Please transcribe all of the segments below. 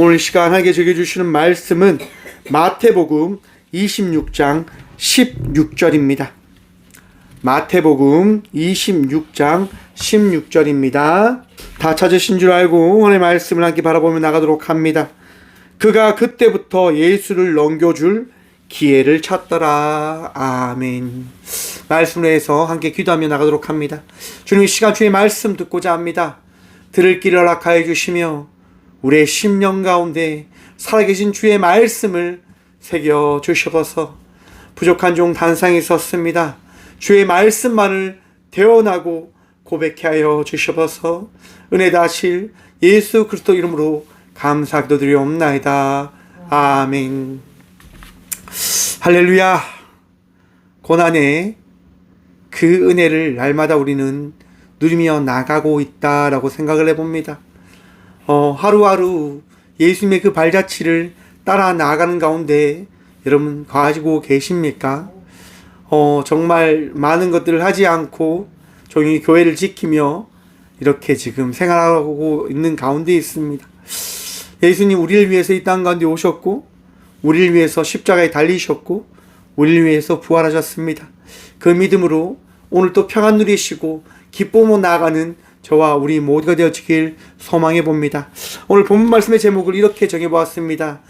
오늘 시간 하게 적어주시는 말씀은 마태복음 26장 16절입니다. 마태복음 26장 16절입니다. 다 찾으신 줄 알고 오늘 말씀을 함께 바라보며 나가도록 합니다. 그가 그때부터 예수를 넘겨줄 기회를 찾더라. 아멘. 말씀을 해서 함께 기도하며 나가도록 합니다. 주님, 이 시간 주의 말씀 듣고자 합니다. 들을 길을 허락하여 주시며 우리의 심령 가운데 살아계신 주의 말씀을 새겨 주셔서 부족한 종 단상에 섰습니다. 주의 말씀만을 대언하고 고백해 하여 주셔서 은혜 다실 예수 그리스도 이름으로 감사 기도드리옵나이다. 아멘. 할렐루야. 고난의 그 은혜를 날마다 우리는 누리며 나가고 있다라고 생각을 해봅니다. 하루하루 예수님의 그 발자취를 따라 나아가는 가운데 여러분 가지고 계십니까? 정말 많은 것들을 하지 않고 조용히 교회를 지키며 이렇게 지금 생활하고 있는 가운데 있습니다. 예수님 우리를 위해서 이 땅 가운데 오셨고 우리를 위해서 십자가에 달리셨고 우리를 위해서 부활하셨습니다. 그 믿음으로 오늘 또 평안 누리시고 기쁨으로 나아가는 저와 우리 모두가 되어지길 소망해 봅니다. 오늘 본문 말씀의 제목을 이렇게 정해보았습니다.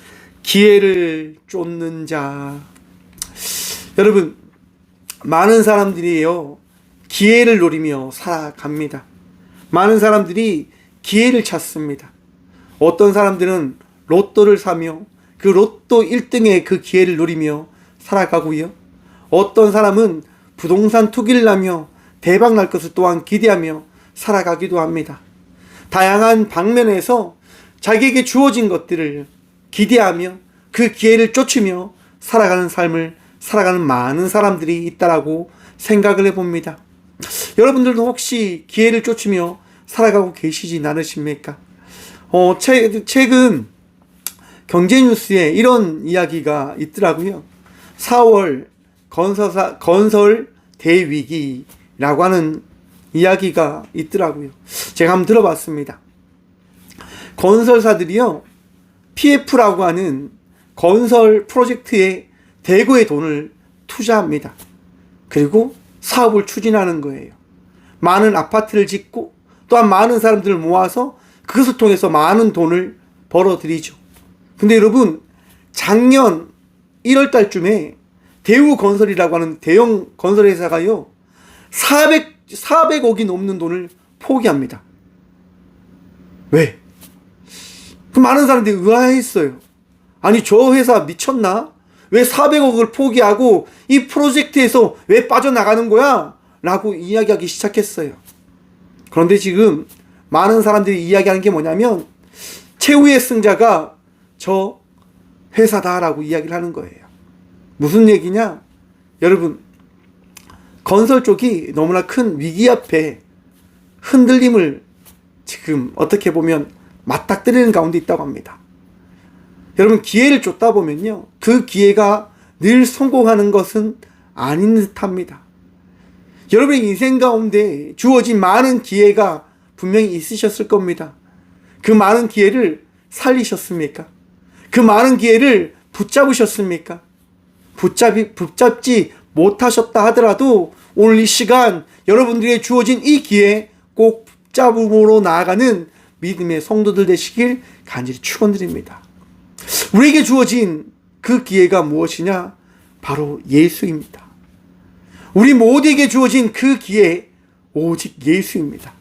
기회를 쫓는 자. 여러분, 많은 사람들이요 기회를 노리며 살아갑니다. 많은 사람들이 기회를 찾습니다. 어떤 사람들은 로또를 사며 그 로또 1등의 그 기회를 노리며 살아가고요. 어떤 사람은 부동산 투기를 하며 대박 날 것을 또한 기대하며 살아가기도 합니다. 다양한 방면에서 자기에게 주어진 것들을 기대하며 그 기회를 쫓으며 살아가는 삶을 살아가는 많은 사람들이 있다라고 생각을 해봅니다. 여러분들도 혹시 기회를 쫓으며 살아가고 계시진 않으십니까? 최근 경제뉴스에 이런 이야기가 있더라고요. 4월 건설 대위기라고 하는 이야기가 있더라고요. 제가 한번 들어봤습니다. 건설사들이요, PF라고 하는 건설 프로젝트에 대거의 돈을 투자합니다. 그리고 사업을 추진하는 거예요. 많은 아파트를 짓고 또한 많은 사람들을 모아서 그것을 통해서 많은 돈을 벌어들이죠. 근데 여러분, 작년 1월 달쯤에 대우건설이라고 하는 대형 건설회사가요 400억이 넘는 돈을 포기합니다. 왜? 그 많은 사람들이 의아했어요. 아니, 저 회사 미쳤나? 왜 400억을 포기하고 이 프로젝트에서 왜 빠져나가는 거야? 라고 이야기하기 시작했어요. 그런데 지금 많은 사람들이 이야기하는 게 뭐냐면 최후의 승자가 저 회사다라고 이야기를 하는 거예요. 무슨 얘기냐? 여러분, 건설 쪽이 너무나 큰 위기 앞에 흔들림을 지금 어떻게 보면 맞닥뜨리는 가운데 있다고 합니다. 여러분, 기회를 쫓다 보면요 그 기회가 늘 성공하는 것은 아닌 듯합니다. 여러분의 인생 가운데 주어진 많은 기회가 분명히 있으셨을 겁니다. 그 많은 기회를 살리셨습니까? 그 많은 기회를 붙잡으셨습니까? 붙잡지 못하셨다 하더라도 오늘 이 시간 여러분들에게 주어진 이 기회 꼭 붙잡음으로 나아가는 믿음의 성도들 되시길 간절히 축원드립니다. 우리에게 주어진 그 기회가 무엇이냐? 바로 예수입니다. 우리 모두에게 주어진 그 기회 오직 예수입니다.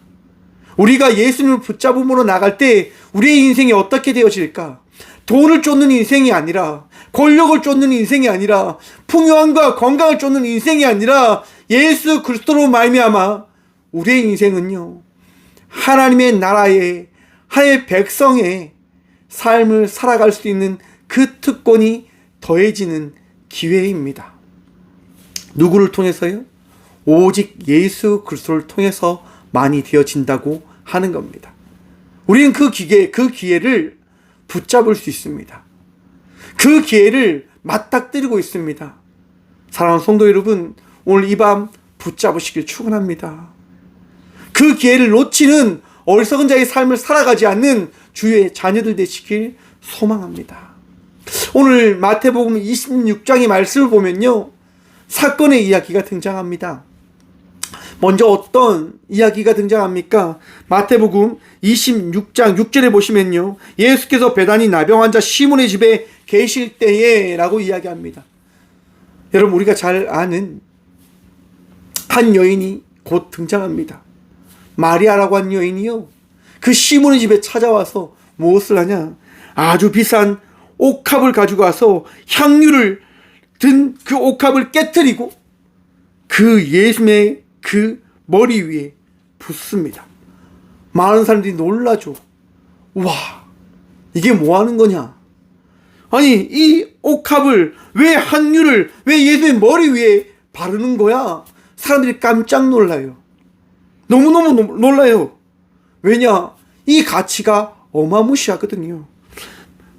우리가 예수님을 붙잡음으로 나갈 때 우리의 인생이 어떻게 되어질까? 돈을 쫓는 인생이 아니라, 권력을 쫓는 인생이 아니라, 풍요함과 건강을 쫓는 인생이 아니라 예수 그리스도로 말미암아 우리의 인생은요 하나님의 나라의 하나님의 백성의 삶을 살아갈 수 있는 그 특권이 더해지는 기회입니다. 누구를 통해서요? 오직 예수 그리스도를 통해서 많이 되어진다고 하는 겁니다. 우리는 그 기회를 붙잡을 수 있습니다. 그 기회를 맞닥뜨리고 있습니다. 사랑하는 성도 여러분, 오늘 이 밤 붙잡으시길 축원합니다. 그 기회를 놓치는 어리석은 자의 삶을 살아가지 않는 주의 자녀들 되시길 소망합니다. 오늘 마태복음 26장의 말씀을 보면요, 사건의 이야기가 등장합니다. 먼저 어떤 이야기가 등장합니까? 마태복음 26장 6절에 보시면요, 예수께서 배단위 나병 환자 시몬의 집에 계실 때에 라고 이야기합니다. 여러분, 우리가 잘 아는 한 여인이 곧 등장합니다. 마리아라고 하는 여인이요, 그 시몬의 집에 찾아와서 무엇을 하냐? 아주 비싼 옥합을 가지고 와서 향유를 든 그 옥합을 깨뜨리고 그 예수님의 그 머리 위에 붓습니다. 많은 사람들이 놀라죠. 와, 이게 뭐 하는 거냐? 아니, 이 옥합을 왜 향유를 왜 예수님의 머리 위에 바르는 거야? 사람들이 깜짝 놀라요. 너무너무 놀라요. 왜냐? 이 가치가 어마무시하거든요.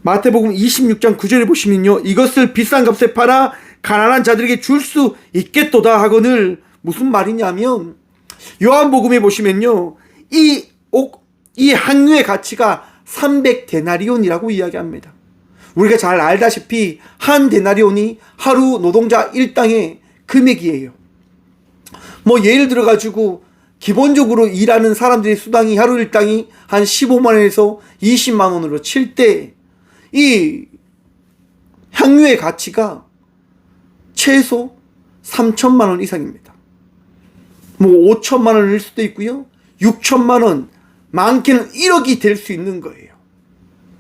마태복음 26장 9절에 보시면요, 이것을 비싼 값에 팔아 가난한 자들에게 줄 수 있겠도다 하거늘, 무슨 말이냐면, 요한복음에 보시면요, 이 향유의 가치가 300데나리온이라고 이야기합니다. 우리가 잘 알다시피 한 데나리온이 하루 노동자 일당의 금액이에요. 뭐 예를 들어 가지고 기본적으로 일하는 사람들의 수당이 하루 일당이 한 15만 원에서 20만 원으로 칠 때 이 향유의 가치가 최소 3천만 원 이상입니다. 뭐 5천만 원일 수도 있고요, 6천만 원, 많게는 1억이 될 수 있는 거예요.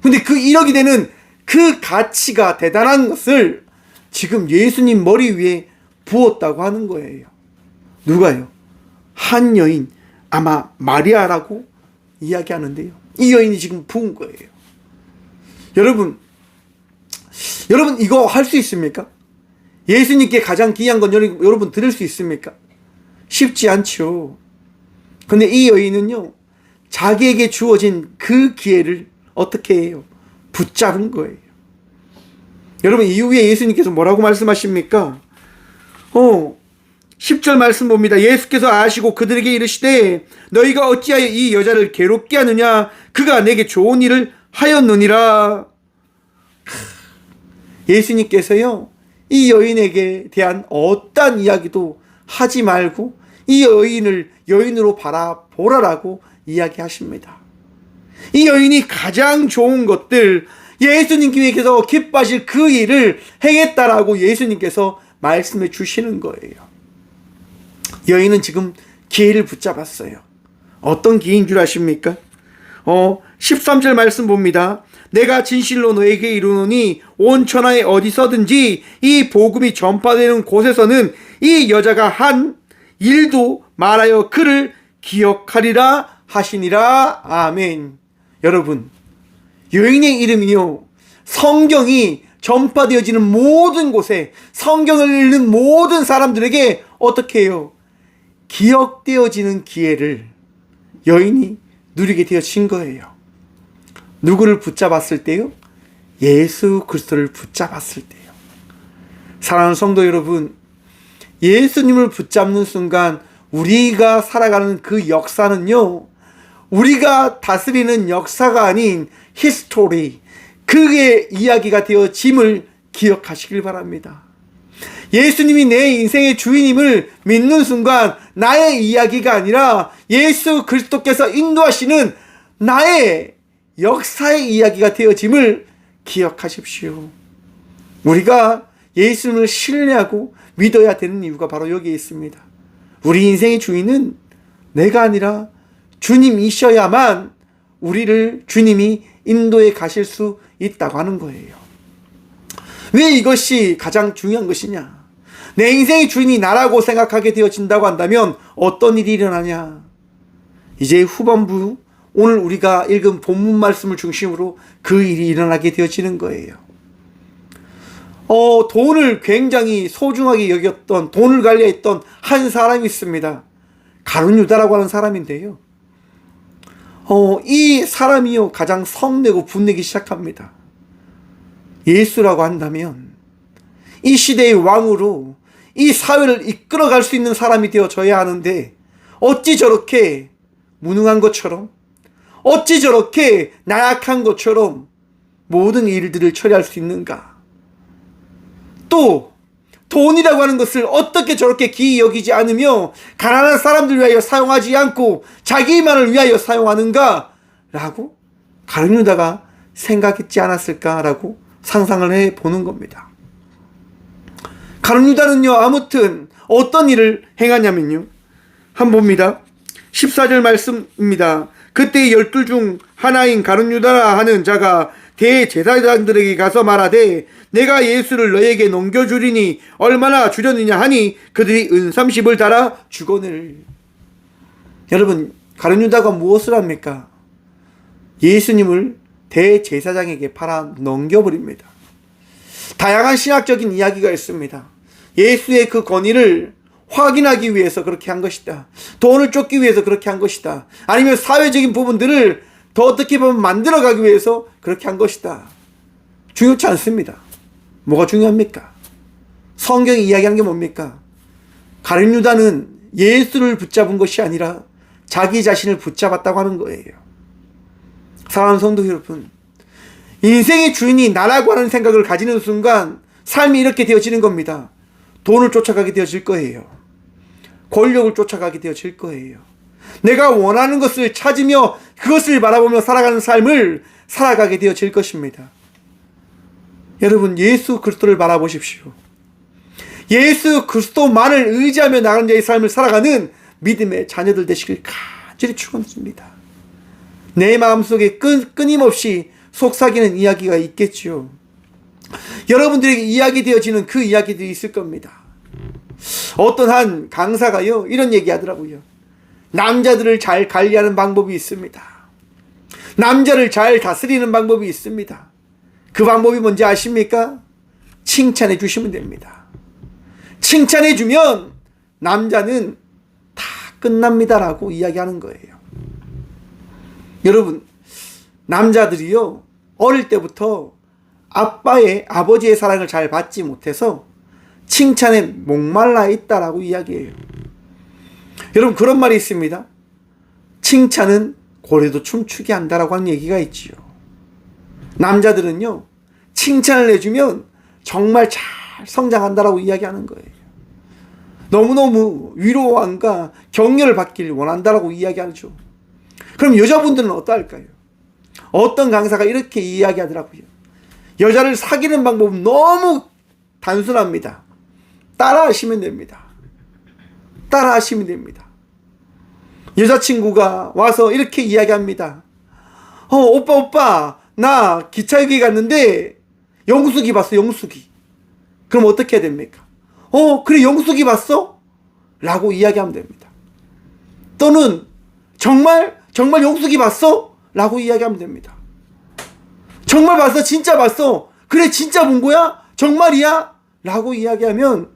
근데 그 1억이 되는 그 가치가 대단한 것을 지금 예수님 머리 위에 부었다고 하는 거예요. 누가요? 한 여인, 아마 마리아라고 이야기하는데요, 이 여인이 지금 부은 거예요. 여러분 이거 할 수 있습니까? 예수님께 가장 귀한 건 여러분 들을 수 있습니까? 쉽지 않죠. 근데 이 여인은요, 자기에게 주어진 그 기회를 어떻게 해요? 붙잡은 거예요. 여러분, 이후에 예수님께서 뭐라고 말씀하십니까? 10절 말씀 봅니다. 예수께서 아시고 그들에게 이르시되 너희가 어찌하여 이 여자를 괴롭게 하느냐? 그가 내게 좋은 일을 하였느니라. 예수님께서요, 이 여인에게 대한 어떠한 이야기도 하지 말고 이 여인을 여인으로 바라보라라고 이야기하십니다. 이 여인이 가장 좋은 것들, 예수님께서 기뻐하실 그 일을 행했다라고 예수님께서 말씀해 주시는 거예요. 여인은 지금 기회를 붙잡았어요. 어떤 기회인 줄 아십니까? 13절 말씀 봅니다. 내가 진실로 너에게 이르노니 온 천하에 어디서든지 이 복음이 전파되는 곳에서는 이 여자가 한 일도 말하여 그를 기억하리라 하시니라. 아멘. 여러분, 여인의 이름이요, 성경이 전파되어지는 모든 곳에, 성경을 읽는 모든 사람들에게 어떻게 해요? 기억되어지는 기회를 여인이 누리게 되어진 거예요. 누구를 붙잡았을 때요? 예수 그리스도를 붙잡았을 때요. 사랑하는 성도 여러분, 예수님을 붙잡는 순간 우리가 살아가는 그 역사는요, 우리가 다스리는 역사가 아닌 히스토리, 그의 이야기가 되어짐을 기억하시길 바랍니다. 예수님이 내 인생의 주인임을 믿는 순간 나의 이야기가 아니라 예수 그리스도께서 인도하시는 나의 역사의 이야기가 되어짐을 기억하십시오. 우리가 예수님을 신뢰하고 믿어야 되는 이유가 바로 여기에 있습니다. 우리 인생의 주인은 내가 아니라 주님이셔야만 우리를 주님이 인도해 가실 수 있다고 하는 거예요. 왜 이것이 가장 중요한 것이냐? 내 인생의 주인이 나라고 생각하게 되어진다고 한다면 어떤 일이 일어나냐? 이제 후반부 오늘 우리가 읽은 본문 말씀을 중심으로 그 일이 일어나게 되어지는 거예요. 돈을 굉장히 소중하게 여겼던, 돈을 관리했던 한 사람이 있습니다. 가룟 유다라고 하는 사람인데요. 이 사람이요, 가장 성내고 분내기 시작합니다. 예수라고 한다면 이 시대의 왕으로 이 사회를 이끌어갈 수 있는 사람이 되어져야 하는데 어찌 저렇게 무능한 것처럼, 어찌 저렇게 나약한 것처럼 모든 일들을 처리할 수 있는가? 또 돈이라고 하는 것을 어떻게 저렇게 기이 여기지 않으며 가난한 사람들 위하여 사용하지 않고 자기만을 위하여 사용하는가? 라고 가룟 유다가 생각했지 않았을까라고 상상을 해보는 겁니다. 가룟 유다는요, 아무튼 어떤 일을 행하냐면요, 한번 봅니다. 14절 말씀입니다. 그때 12 중 하나인 가룟 유다라 하는 자가 대제사장들에게 가서 말하되 내가 예수를 너에게 넘겨주리니 얼마나 주려느냐 하니 그들이 은 30을 달아 주거늘. 여러분, 가룟 유다가 무엇을 합니까? 예수님을 대제사장에게 팔아 넘겨버립니다. 다양한 신학적인 이야기가 있습니다. 예수의 그 권위를 확인하기 위해서 그렇게 한 것이다. 돈을 쫓기 위해서 그렇게 한 것이다. 아니면 사회적인 부분들을 더 어떻게 보면 만들어가기 위해서 그렇게 한 것이다. 중요치 않습니다. 뭐가 중요합니까? 성경이 이야기하는 게 뭡니까? 가룟 유다는 예수를 붙잡은 것이 아니라 자기 자신을 붙잡았다고 하는 거예요. 사랑하는 성도 여러분, 인생의 주인이 나라고 하는 생각을 가지는 순간 삶이 이렇게 되어지는 겁니다. 돈을 쫓아가게 되어질 거예요. 권력을 쫓아가게 되어질 거예요. 내가 원하는 것을 찾으며 그것을 바라보며 살아가는 삶을 살아가게 되어질 것입니다. 여러분, 예수 그리스도를 바라보십시오. 예수 그리스도만을 의지하며 나가는 자의 삶을 살아가는 믿음의 자녀들 되시길 간절히 축원합니다. 내 마음속에 끊임없이 속삭이는 이야기가 있겠지요. 여러분들에게 이야기되어지는 그 이야기들이 있을 겁니다. 어떤 한 강사가요, 이런 얘기 하더라고요. 남자들을 잘 관리하는 방법이 있습니다. 남자를 잘 다스리는 방법이 있습니다. 그 방법이 뭔지 아십니까? 칭찬해 주시면 됩니다. 칭찬해 주면 남자는 다 끝납니다라고 이야기하는 거예요. 여러분, 남자들이요, 어릴 때부터 아버지의 사랑을 잘 받지 못해서 칭찬에 목말라 있다라고 이야기해요. 여러분, 그런 말이 있습니다. 칭찬은 고래도 춤추게 한다라고 하는 얘기가 있지요. 남자들은요, 칭찬을 해주면 정말 잘 성장한다라고 이야기하는 거예요. 너무너무 위로함과 격려를 받기를 원한다라고 이야기하죠. 그럼 여자분들은 어떨까요? 어떤 강사가 이렇게 이야기하더라고요. 여자를 사귀는 방법은 너무 단순합니다. 따라하시면 됩니다. 따라하시면 됩니다. 여자친구가 와서 이렇게 이야기합니다. 오빠, 나 기차역에 갔는데 영숙이 봤어, 영숙이. 그럼 어떻게 해야 됩니까? 그래, 영숙이 봤어? 라고 이야기하면 됩니다. 또는 정말 영숙이 봤어? 라고 이야기하면 됩니다. 정말 봤어? 진짜 봤어? 그래, 진짜 본 거야? 정말이야? 라고 이야기하면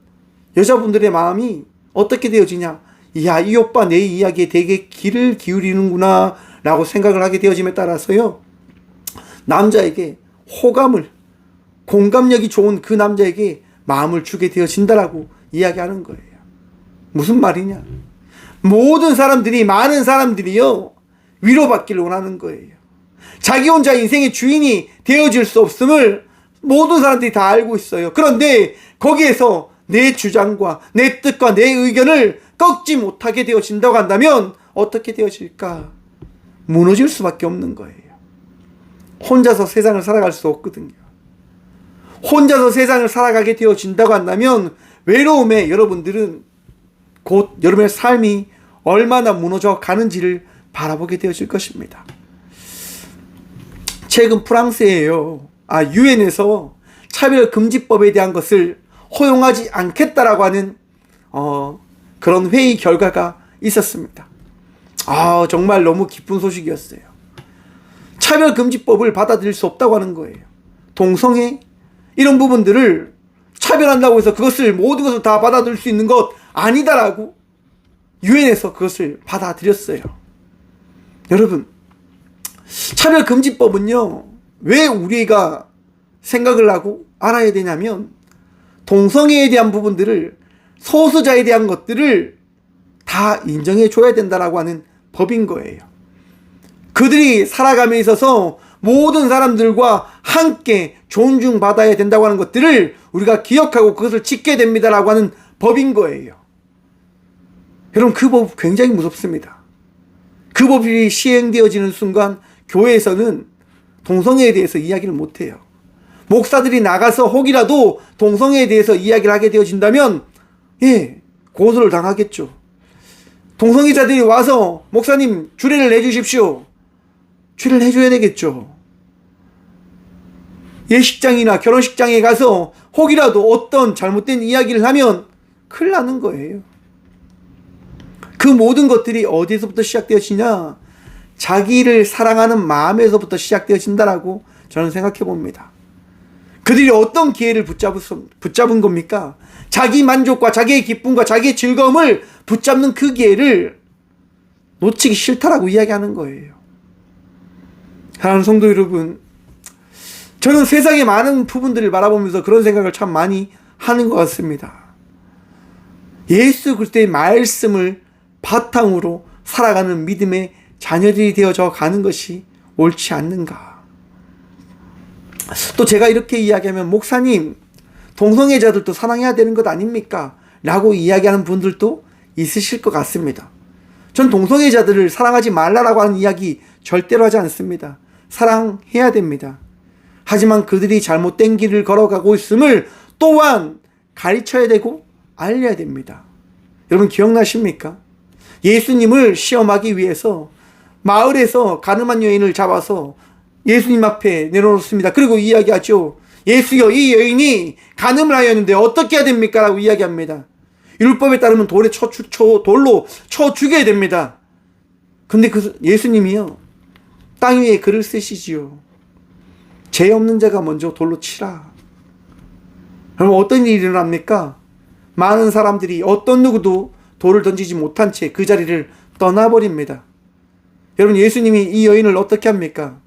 여자분들의 마음이 어떻게 되어지냐? 이야, 이 오빠 내 이야기에 되게 귀를 기울이는구나 라고 생각을 하게 되어짐에 따라서요, 남자에게 호감을, 공감력이 좋은 그 남자에게 마음을 주게 되어진다라고 이야기하는 거예요. 무슨 말이냐? 모든 사람들이, 많은 사람들이요, 위로받기를 원하는 거예요. 자기 혼자 인생의 주인이 되어질 수 없음을 모든 사람들이 다 알고 있어요. 그런데 거기에서 내 주장과 내 뜻과 내 의견을 꺾지 못하게 되어진다고 한다면 어떻게 되어질까? 무너질 수밖에 없는 거예요. 혼자서 세상을 살아갈 수 없거든요. 혼자서 세상을 살아가게 되어진다고 한다면 외로움에 여러분들은 곧 여러분의 삶이 얼마나 무너져 가는지를 바라보게 되어질 것입니다. 최근 프랑스에요, 유엔에서 차별금지법에 대한 것을 허용하지 않겠다라고 하는 그런 회의 결과가 있었습니다. 정말 너무 기쁜 소식이었어요. 차별금지법을 받아들일 수 없다고 하는 거예요. 동성애 이런 부분들을 차별한다고 해서 그것을 모든 것을 다 받아들일 수 있는 것 아니다라고 유엔에서 그것을 받아들였어요. 여러분, 차별금지법은요, 왜 우리가 생각을 하고 알아야 되냐면, 동성애에 대한 부분들을, 소수자에 대한 것들을 다 인정해 줘야 된다라고 하는 법인 거예요. 그들이 살아감에 있어서 모든 사람들과 함께 존중받아야 된다고 하는 것들을 우리가 기억하고 그것을 지켜야 됩니다라고 하는 법인 거예요. 여러분, 그 법 굉장히 무섭습니다. 그 법이 시행되어지는 순간 교회에서는 동성애에 대해서 이야기를 못해요. 목사들이 나가서 혹이라도 동성애에 대해서 이야기를 하게 되어진다면 고소를 당하겠죠. 동성애자들이 와서 목사님 주례를 내주십시오. 주례를 해줘야 되겠죠. 예식장이나 결혼식장에 가서 혹이라도 어떤 잘못된 이야기를 하면 큰일 나는 거예요. 그 모든 것들이 어디서부터 시작되어지냐? 자기를 사랑하는 마음에서부터 시작되어진다라고 저는 생각해 봅니다. 그들이 어떤 기회를 붙잡은 겁니까? 자기 만족과 자기의 기쁨과 자기의 즐거움을 붙잡는 그 기회를 놓치기 싫다라고 이야기하는 거예요. 사랑하는 성도 여러분, 저는 세상의 많은 부분들을 바라보면서 그런 생각을 참 많이 하는 것 같습니다. 예수 그리스도의 말씀을 바탕으로 살아가는 믿음의 자녀들이 되어져 가는 것이 옳지 않는가. 또 제가 이렇게 이야기하면 목사님, 동성애자들도 사랑해야 되는 것 아닙니까? 라고 이야기하는 분들도 있으실 것 같습니다. 전 동성애자들을 사랑하지 말라라고 하는 이야기 절대로 하지 않습니다. 사랑해야 됩니다. 하지만 그들이 잘못된 길을 걸어가고 있음을 또한 가르쳐야 되고 알려야 됩니다. 여러분 기억나십니까? 예수님을 시험하기 위해서 마을에서 가늠한 여인을 잡아서 예수님 앞에 내려놓습니다. 그리고 이야기하죠. 예수여, 이 여인이 간음을 하였는데 어떻게 해야 됩니까? 라고 이야기합니다. 율법에 따르면 돌로 쳐 죽여야 됩니다. 근데 그 예수님이요, 땅 위에 글을 쓰시지요. 죄 없는 자가 먼저 돌로 치라. 그러면 어떤 일이 일어납니까? 많은 사람들이 어떤 누구도 돌을 던지지 못한 채 그 자리를 떠나버립니다. 여러분, 예수님이 이 여인을 어떻게 합니까?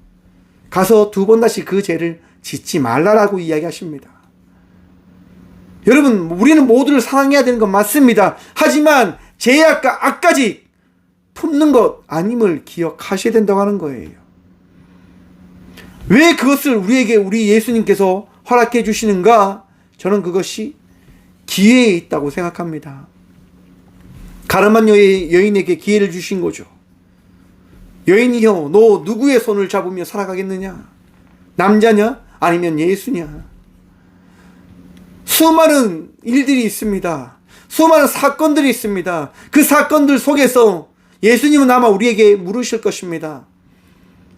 가서 2번 다시 그 죄를 짓지 말라라고 이야기하십니다. 여러분, 우리는 모두를 사랑해야 되는 건 맞습니다. 하지만 죄악과 악까지 품는 것 아님을 기억하셔야 된다고 하는 거예요. 왜 그것을 우리에게 우리 예수님께서 허락해 주시는가? 저는 그것이 기회에 있다고 생각합니다. 가늠한 여인에게 기회를 주신 거죠. 여인이여, 너 누구의 손을 잡으며 살아가겠느냐? 남자냐? 아니면 예수냐? 수많은 일들이 있습니다. 수많은 사건들이 있습니다. 그 사건들 속에서 예수님은 아마 우리에게 물으실 것입니다.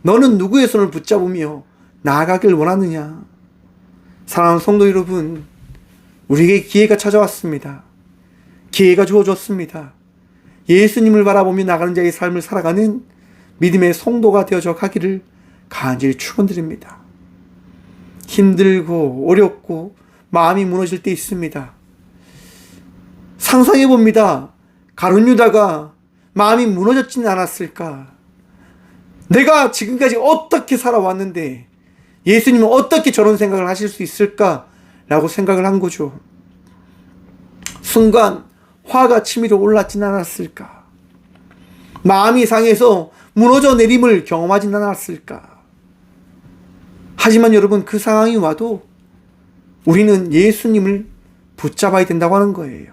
너는 누구의 손을 붙잡으며 나아가길 원하느냐? 사랑하는 성도 여러분, 우리에게 기회가 찾아왔습니다. 기회가 주어졌습니다. 예수님을 바라보며 나가는 자의 삶을 살아가는 믿음의 성도가 되어져 가기를 간절히 축원드립니다. 힘들고 어렵고 마음이 무너질 때 있습니다. 상상해 봅니다. 가룟 유다가 마음이 무너졌지는 않았을까? 내가 지금까지 어떻게 살아왔는데 예수님은 어떻게 저런 생각을 하실 수 있을까? 라고 생각을 한 거죠. 순간 화가 치밀어 올랐진 않았을까? 마음이 상해서 무너져 내림을 경험하진 않았을까? 하지만 여러분, 그 상황이 와도 우리는 예수님을 붙잡아야 된다고 하는 거예요.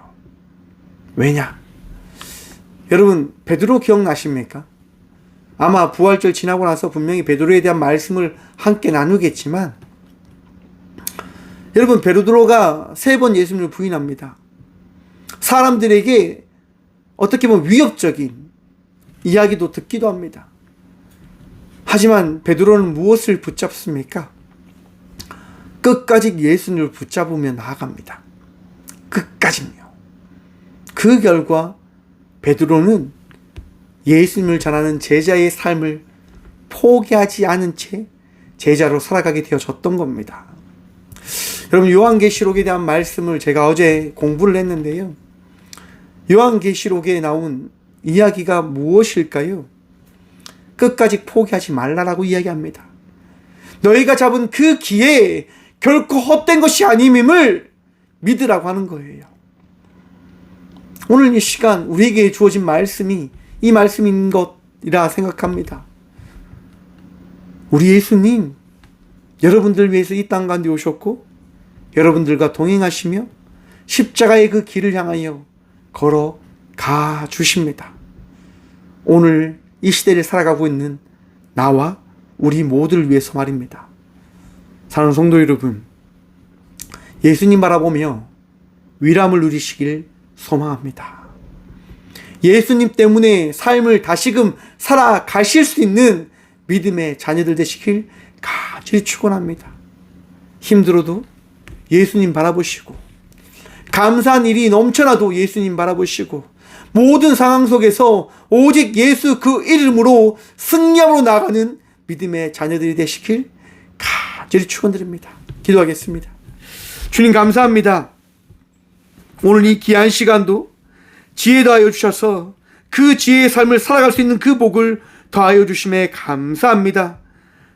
왜냐? 여러분, 베드로 기억나십니까? 아마 부활절 지나고 나서 분명히 베드로에 대한 말씀을 함께 나누겠지만, 여러분, 베드로가 3번 예수님을 부인합니다. 사람들에게 어떻게 보면 위협적인 이야기도 듣기도 합니다. 하지만 베드로는 무엇을 붙잡습니까? 끝까지 예수님을 붙잡으며 나아갑니다. 끝까지요. 그 결과 베드로는 예수님을 전하는 제자의 삶을 포기하지 않은 채 제자로 살아가게 되어졌던 겁니다. 여러분, 요한계시록에 대한 말씀을 제가 어제 공부를 했는데요. 요한계시록에 나온 이야기가 무엇일까요? 끝까지 포기하지 말라라고 이야기합니다. 너희가 잡은 그 기회에 결코 헛된 것이 아님임을 믿으라고 하는 거예요. 오늘 이 시간 우리에게 주어진 말씀이 이 말씀인 것이라 생각합니다. 우리 예수님 여러분들 위해서 이 땅 가운데 오셨고 여러분들과 동행하시며 십자가의 그 길을 향하여 걸어가 주십니다. 오늘 이 시대를 살아가고 있는 나와 우리 모두를 위해서 말입니다. 사랑하는 성도 여러분, 예수님 바라보며 위람을 누리시길 소망합니다. 예수님 때문에 삶을 다시금 살아가실 수 있는 믿음의 자녀들 되시길 간절히 축원합니다. 힘들어도 예수님 바라보시고, 감사한 일이 넘쳐나도 예수님 바라보시고, 모든 상황 속에서 오직 예수 그 이름으로 승리함으로 나아가는 믿음의 자녀들이 되시길 간절히 축원드립니다. 기도하겠습니다. 주님 감사합니다. 오늘 이 귀한 시간도 지혜 더하여 주셔서 그 지혜의 삶을 살아갈 수 있는 그 복을 더하여 주심에 감사합니다.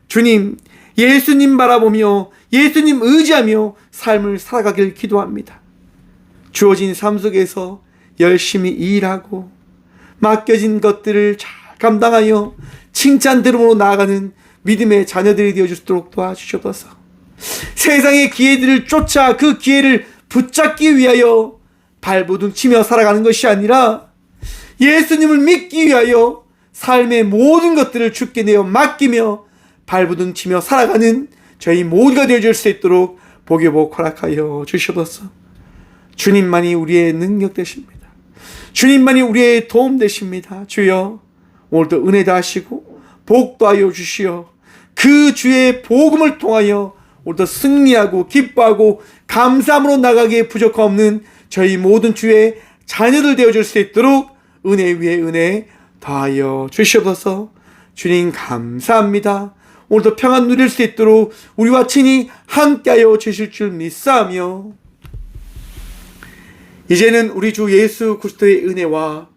주님, 예수님 바라보며 예수님 의지하며 삶을 살아가길 기도합니다. 주어진 삶 속에서 열심히 일하고 맡겨진 것들을 잘 감당하여 칭찬 들음으로 나아가는 믿음의 자녀들이 되어 주도록 도와주셔서 세상의 기회들을 쫓아 그 기회를 붙잡기 위하여 발버둥 치며 살아가는 것이 아니라 예수님을 믿기 위하여 삶의 모든 것들을 주께 내어 맡기며 발버둥 치며 살아가는 저희 모두가 되어줄 수 있도록 복의 복 허락하여 주셔서 주님만이 우리의 능력 되십니다. 주님만이 우리의 도움 되십니다. 주여, 오늘도 은혜 다하시고 복도 하여 주시어 그 주의 복음을 통하여 오늘도 승리하고 기뻐하고 감사함으로 나가기에 부족함 없는 저희 모든 주의 자녀들 되어줄 수 있도록 은혜 위에 은혜 더하여 주시옵소서. 주님 감사합니다. 오늘도 평안 누릴 수 있도록 우리와 친히 함께하여 주실 줄 믿사오며 이제는 우리 주 예수 그리스도의 은혜와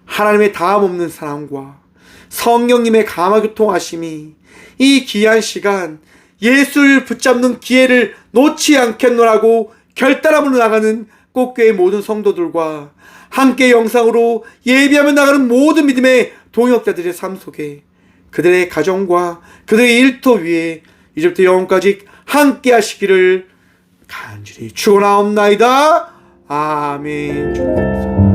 하나님의 다함없는 사랑과 성령님의 감화교통하심이 이 귀한 시간 예수를 붙잡는 기회를 놓지 않겠노라고 결단함으로 나가는 꽃교회 모든 성도들과 함께 영상으로 예비하며 나가는 모든 믿음의 동역자들의 삶 속에 그들의 가정과 그들의 일터 위에 이제부터 영원까지 함께 하시기를 간절히 축원하옵나이다. 아멘.